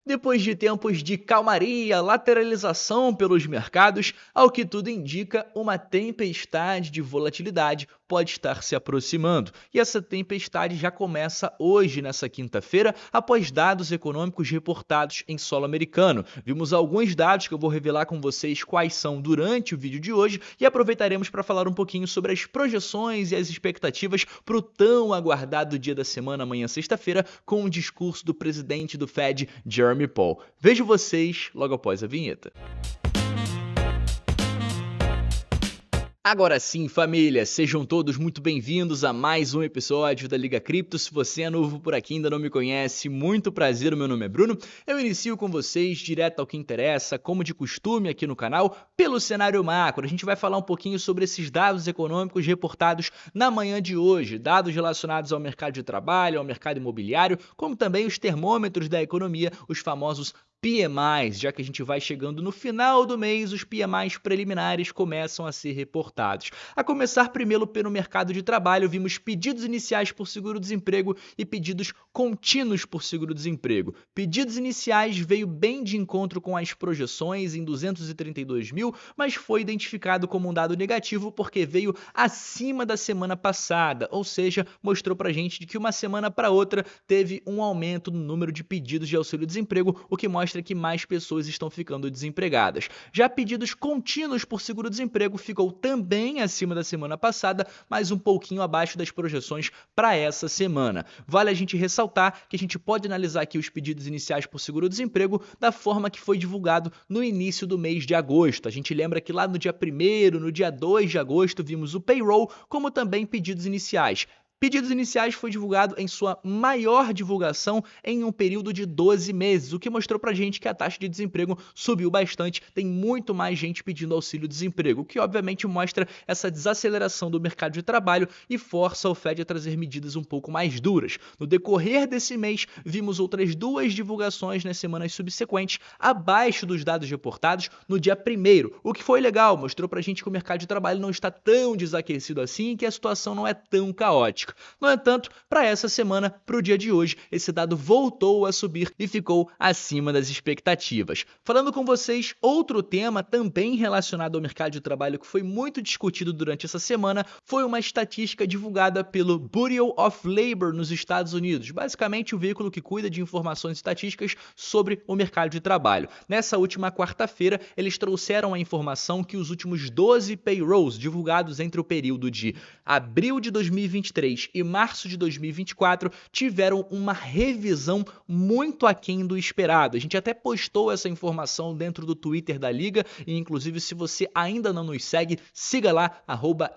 Depois de tempos de calmaria, lateralização pelos mercados, ao que tudo indica, uma tempestade de volatilidade pode estar se aproximando. E essa tempestade já começa hoje, nessa quinta-feira, após dados econômicos reportados em solo americano. Vimos alguns dados que eu vou revelar com vocês quais são durante o vídeo de hoje e aproveitaremos para falar um pouquinho sobre as projeções e as expectativas para o tão aguardado dia da semana, amanhã sexta-feira, com o discurso do presidente do Fed, Jeremy Powell. Vejo vocês logo após a vinheta. Agora sim, família, sejam todos muito bem-vindos a mais um episódio da Liga Cripto. Se você é novo por aqui e ainda não me conhece, muito prazer, o meu nome é Bruno. Eu inicio com vocês direto ao que interessa, como de costume aqui no canal, pelo cenário macro. A gente vai falar um pouquinho sobre esses dados econômicos reportados na manhã de hoje, dados relacionados ao mercado de trabalho, ao mercado imobiliário, como também os termômetros da economia, os famosos PMIs, já que a gente vai chegando no final do mês, os PMIs preliminares começam a ser reportados. A começar primeiro pelo mercado de trabalho, vimos pedidos iniciais por seguro-desemprego e pedidos contínuos por seguro-desemprego. Pedidos iniciais veio bem de encontro com as projeções em 232 mil, mas foi identificado como um dado negativo porque veio acima da semana passada, ou seja, mostrou pra gente de que uma semana para outra teve um aumento no número de pedidos de auxílio-desemprego, o que mostra que mais pessoas estão ficando desempregadas. Já pedidos contínuos por seguro-desemprego ficou também acima da semana passada, mas um pouquinho abaixo das projeções para essa semana. Vale a gente ressaltar que a gente pode analisar aqui os pedidos iniciais por seguro-desemprego da forma que foi divulgado no início do mês de agosto. A gente lembra que lá no dia 1º, no dia 2 de agosto, vimos o payroll, como também pedidos iniciais. Pedidos iniciais foi divulgado em sua maior divulgação em um período de 12 meses, o que mostrou pra gente que a taxa de desemprego subiu bastante, tem muito mais gente pedindo auxílio-desemprego, o que obviamente mostra essa desaceleração do mercado de trabalho e força o Fed a trazer medidas um pouco mais duras. No decorrer desse mês, vimos outras duas divulgações nas semanas subsequentes, abaixo dos dados reportados no dia 1º, o que foi legal, mostrou pra gente que o mercado de trabalho não está tão desaquecido assim e que a situação não é tão caótica. No entanto, para essa semana, para o dia de hoje, esse dado voltou a subir e ficou acima das expectativas. Falando com vocês, outro tema também relacionado ao mercado de trabalho que foi muito discutido durante essa semana foi uma estatística divulgada pelo Bureau of Labor nos Estados Unidos, basicamente o veículo que cuida de informações estatísticas sobre o mercado de trabalho. Nessa última quarta-feira, eles trouxeram a informação que os últimos 12 payrolls divulgados entre o período de abril de 2023 e março de 2024 tiveram uma revisão muito aquém do esperado. A gente até postou essa informação dentro do Twitter da Liga e inclusive se você ainda não nos segue, siga lá,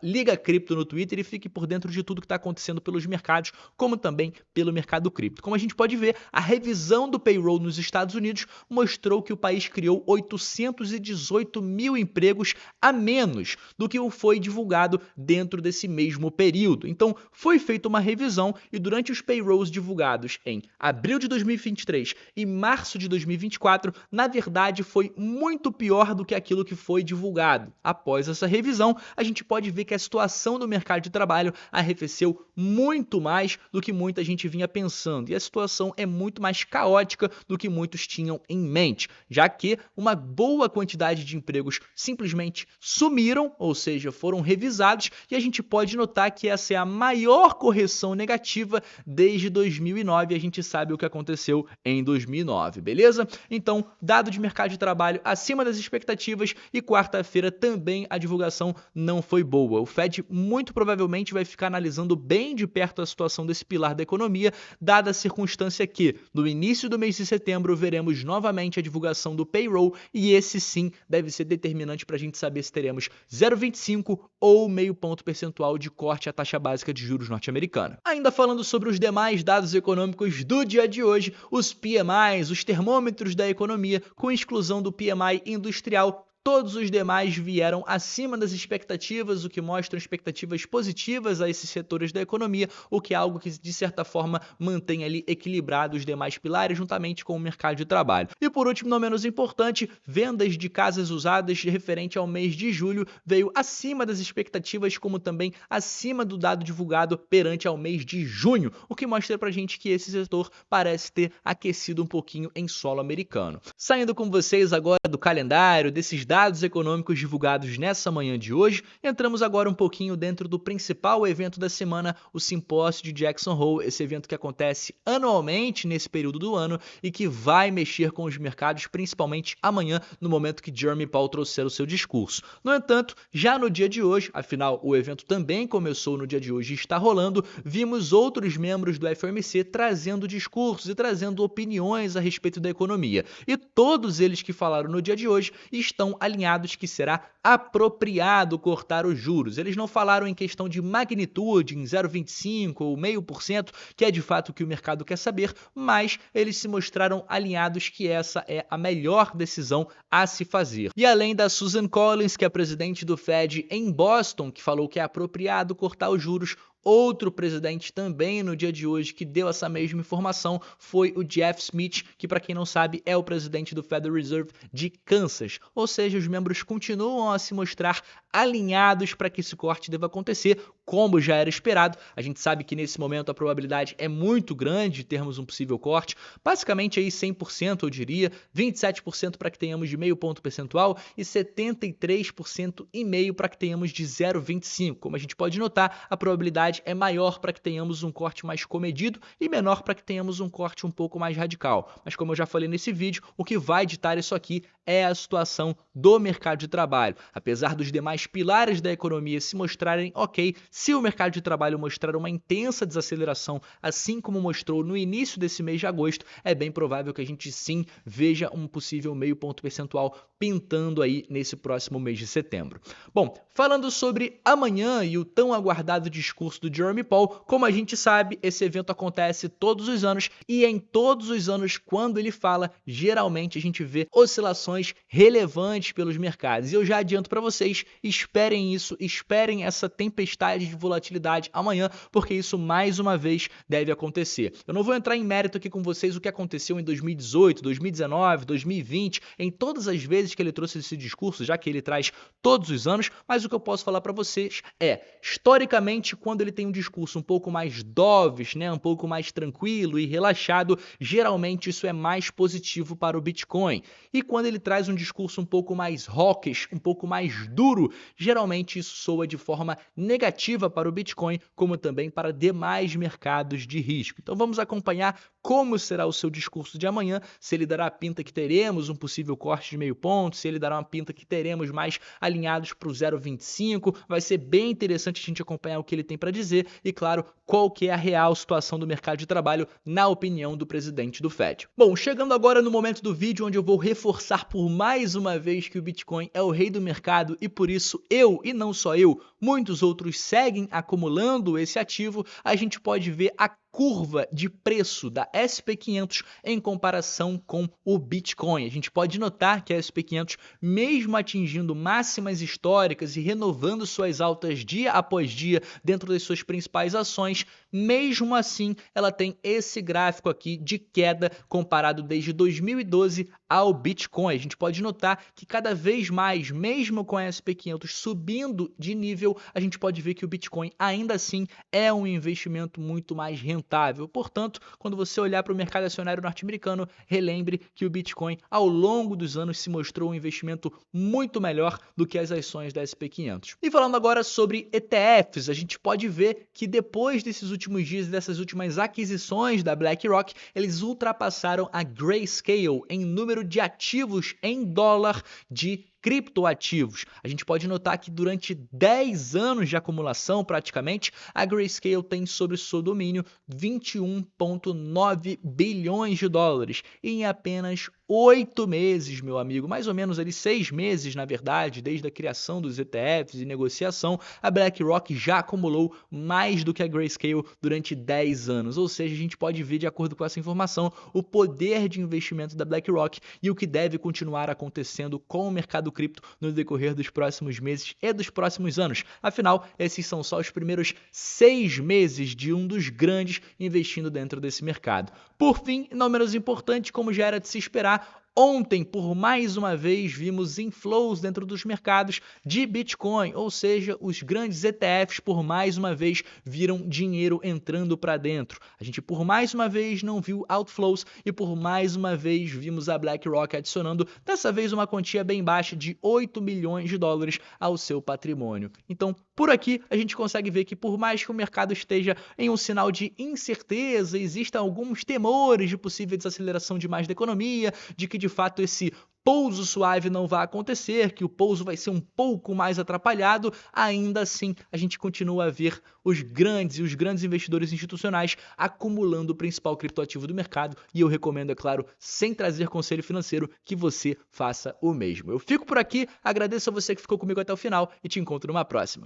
@LigaCripto no Twitter e fique por dentro de tudo que está acontecendo pelos mercados, como também pelo mercado cripto. Como a gente pode ver, a revisão do payroll nos Estados Unidos mostrou que o país criou 818 mil empregos a menos do que o foi divulgado dentro desse mesmo período. Então, foi feita uma revisão e durante os payrolls divulgados em abril de 2023 e março de 2024, na verdade foi muito pior do que aquilo que foi divulgado. Após essa revisão, a gente pode ver que a situação do mercado de trabalho arrefeceu muito mais do que muita gente vinha pensando e a situação é muito mais caótica do que muitos tinham em mente, já que uma boa quantidade de empregos simplesmente sumiram, ou seja, foram revisados e a gente pode notar que essa é a maior correção negativa desde 2009 e a gente sabe o que aconteceu em 2009, beleza? Então, dado de mercado de trabalho acima das expectativas e quarta-feira também a divulgação não foi boa. O Fed muito provavelmente vai ficar analisando bem de perto a situação desse pilar da economia, dada a circunstância que no início do mês de setembro veremos novamente a divulgação do payroll e esse sim deve ser determinante para a gente saber se teremos 0,25 ou meio ponto percentual de corte à taxa básica de juros norte-americana. Ainda falando sobre os demais dados econômicos do dia de hoje, os PMIs, os termômetros da economia, com exclusão do PMI industrial, Todos os demais vieram acima das expectativas, o que mostra expectativas positivas a esses setores da economia, o que é algo que, de certa forma, mantém ali equilibrado os demais pilares, juntamente com o mercado de trabalho. E por último, não menos importante, vendas de casas usadas referente ao mês de julho veio acima das expectativas, como também acima do dado divulgado perante ao mês de junho, o que mostra pra gente que esse setor parece ter aquecido um pouquinho em solo americano. Saindo com vocês agora do calendário, desses dados econômicos divulgados nessa manhã de hoje, entramos agora um pouquinho dentro do principal evento da semana, o Simpósio de Jackson Hole, esse evento que acontece anualmente nesse período do ano e que vai mexer com os mercados, principalmente amanhã, no momento que Jeremy Powell trouxer o seu discurso. No entanto, já no dia de hoje, afinal o evento também começou no dia de hoje e está rolando, vimos outros membros do FOMC trazendo discursos e trazendo opiniões a respeito da economia. E todos eles que falaram no dia de hoje estão alinhados que será apropriado cortar os juros. Eles não falaram em questão de magnitude, em 0,25 ou 0,5%, que é de fato o que o mercado quer saber, mas eles se mostraram alinhados que essa é a melhor decisão a se fazer. E além da Susan Collins, que é a presidente do Fed em Boston, que falou que é apropriado cortar os juros, outro presidente também no dia de hoje que deu essa mesma informação foi o Jeff Smith, que para quem não sabe é o presidente do Federal Reserve de Kansas. Ou seja, os membros continuam a se mostrar alinhados para que esse corte deva acontecer, como já era esperado. A gente sabe que nesse momento a probabilidade é muito grande de termos um possível corte, basicamente aí 100% eu diria, 27% para que tenhamos de meio ponto percentual e 73,5% para que tenhamos de 0,25. Como a gente pode notar, a probabilidade é maior para que tenhamos um corte mais comedido e menor para que tenhamos um corte um pouco mais radical. Mas como eu já falei nesse vídeo, o que vai ditar isso aqui é a situação do mercado de trabalho. Apesar dos demais pilares da economia se mostrarem ok, se o mercado de trabalho mostrar uma intensa desaceleração, assim como mostrou no início desse mês de agosto, é bem provável que a gente sim veja um possível meio ponto percentual pintando aí nesse próximo mês de setembro. Bom, falando sobre amanhã e o tão aguardado discurso do Jeremy Powell, como a gente sabe, esse evento acontece todos os anos e em todos os anos, quando ele fala, geralmente a gente vê oscilações relevantes pelos mercados. E eu já adianto para vocês, esperem isso, esperem essa tempestade de volatilidade amanhã, porque isso mais uma vez deve acontecer. Eu não vou entrar em mérito aqui com vocês o que aconteceu em 2018, 2019, 2020, em todas as vezes que ele trouxe esse discurso, já que ele traz todos os anos, mas o que eu posso falar para vocês é, historicamente, quando ele tem um discurso um pouco mais dovish, né, um pouco mais tranquilo e relaxado, geralmente isso é mais positivo para o Bitcoin. E quando ele traz um discurso um pouco mais hawkish, um pouco mais duro, geralmente isso soa de forma negativa para o Bitcoin, como também para demais mercados de risco. Então vamos acompanhar como será o seu discurso de amanhã, se ele dará a pinta que teremos um possível corte de meio ponto, se ele dará uma pinta que teremos mais alinhados para o 0,25, vai ser bem interessante a gente acompanhar o que ele tem para dizer e, claro, qual que é a real situação do mercado de trabalho na opinião do presidente do Fed. Bom, chegando agora no momento do vídeo onde eu vou reforçar por mais uma vez que o Bitcoin é o rei do mercado e por isso eu, e não só eu, muitos outros seguem acumulando esse ativo, a gente pode ver a curva de preço da SP500 em comparação com o Bitcoin. A gente pode notar que a SP500, mesmo atingindo máximas históricas e renovando suas altas dia após dia dentro das suas principais ações, mesmo assim ela tem esse gráfico aqui de queda comparado desde 2012 ao Bitcoin. A gente pode notar que cada vez mais, mesmo com a SP500 subindo de nível, a gente pode ver que o Bitcoin ainda assim é um investimento muito mais rentável. Portanto, quando você olhar para o mercado acionário norte-americano, relembre que o Bitcoin, ao longo dos anos, se mostrou um investimento muito melhor do que as ações da SP500. E falando agora sobre ETFs, a gente pode ver que depois desses últimos dias, dessas últimas aquisições da BlackRock, eles ultrapassaram a Grayscale em número de ativos em dólar de criptoativos. A gente pode notar que durante 10 anos de acumulação, praticamente, a Grayscale tem sob seu domínio 21,9 bilhões de dólares e em apenas 8 meses, meu amigo, mais ou menos ali 6 meses, na verdade, desde a criação dos ETFs e negociação, a BlackRock já acumulou mais do que a Grayscale durante 10 anos. Ou seja, a gente pode ver, de acordo com essa informação, o poder de investimento da BlackRock e o que deve continuar acontecendo com o mercado cripto no decorrer dos próximos meses e dos próximos anos. Afinal, esses são só os primeiros 6 meses de um dos grandes investindo dentro desse mercado. Por fim, não menos importante, como já era de se esperar, ontem, por mais uma vez, vimos inflows dentro dos mercados de Bitcoin, ou seja, os grandes ETFs, por mais uma vez, viram dinheiro entrando para dentro. A gente, por mais uma vez, não viu outflows e, por mais uma vez, vimos a BlackRock adicionando, dessa vez, uma quantia bem baixa de 8 milhões de dólares ao seu patrimônio. Então, por aqui, a gente consegue ver que, por mais que o mercado esteja em um sinal de incerteza, existem alguns temores de possível desaceleração demais da economia, de que de fato esse pouso suave não vai acontecer, que o pouso vai ser um pouco mais atrapalhado, ainda assim a gente continua a ver os grandes investidores institucionais acumulando o principal criptoativo do mercado, e eu recomendo, é claro, sem trazer conselho financeiro, que você faça o mesmo. Eu fico por aqui, agradeço a você que ficou comigo até o final e te encontro numa próxima.